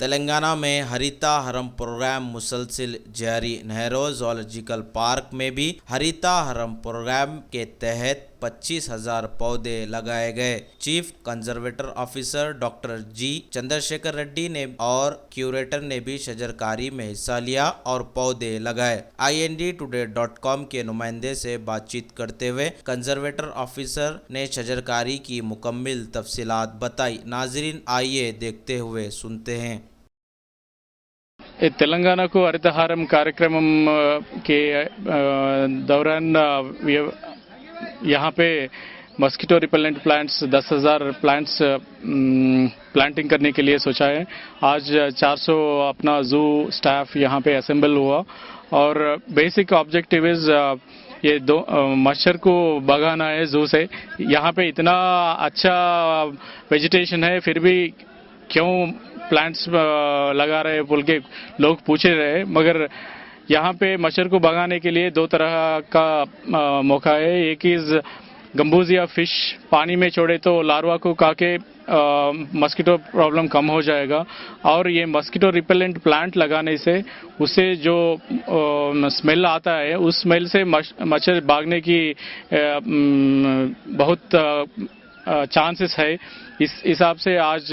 तेलंगाना में हरिता हरम प्रोग्राम मुसलसिल जारी। नेहरू जूलॉजिकल पार्क में भी हरिता हरम प्रोग्राम के तहत 25,000 पौधे लगाए गए। चीफ कंजर्वेटर ऑफिसर डॉक्टर जी चंद्रशेखर रेड्डी ने और क्यूरेटर ने भी शजरकारी में हिस्सा लिया और पौधे लगाए। INDtoday.com के नुमाइंदे से बातचीत करते हुए कंजर्वेटर ऑफिसर ने शजरकारी की मुकम्मल तफसीलात बताई। नाजरीन, आइए देखते हुए सुनते हैं। तेलंगाना को हरितहारम कार्यक्रम के दौरान यहाँ पे mosquito repellent plants 10,000 plants planting करने के लिए सोचा है। आज 400 अपना जू स्टाफ यहाँ पे असेंबल हुआ और बेसिक ऑब्जेक्टिव इज ये मच्छर को भगाना है जू से। यहाँ पे इतना अच्छा वेजिटेशन है, फिर भी क्यों प्लांट्स लगा रहे बोल के लोग पूछ रहे, मगर यहाँ पे मच्छर को भगाने के लिए दो तरह का मौका है। एक इज गंबूजिया फिश पानी में छोड़े तो लार्वा को काके मस्कीटो प्रॉब्लम कम हो जाएगा, और ये मस्कीटो रिपेलेंट प्लांट लगाने से उससे जो स्मेल आता है उस स्मेल से मच्छर भागने की बहुत चांसेस है। इस हिसाब से आज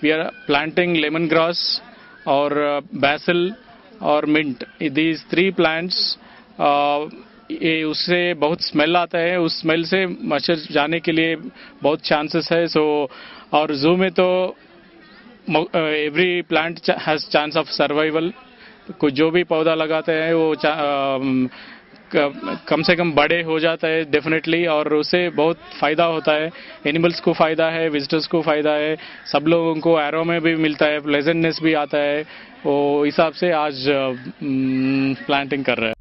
we are planting lemon grass और बैसिल और मिंट, दीज 3 प्लांट्स। ये उससे बहुत स्मेल आता है, उस स्मेल से मच्छर जाने के लिए बहुत चांसेस है। सो और जू में तो every plant has chance of survival. कुछ जो भी पौधा लगाते हैं वो कम से कम बड़े हो जाता है डेफिनेटली, और उससे बहुत फ़ायदा होता है। एनिमल्स को फ़ायदा है, विजिटर्स को फ़ायदा है, सब लोगों को एरो में भी मिलता है, प्लेजेंटनेस भी आता है। वो हिसाब से आज प्लांटिंग कर रहे हैं।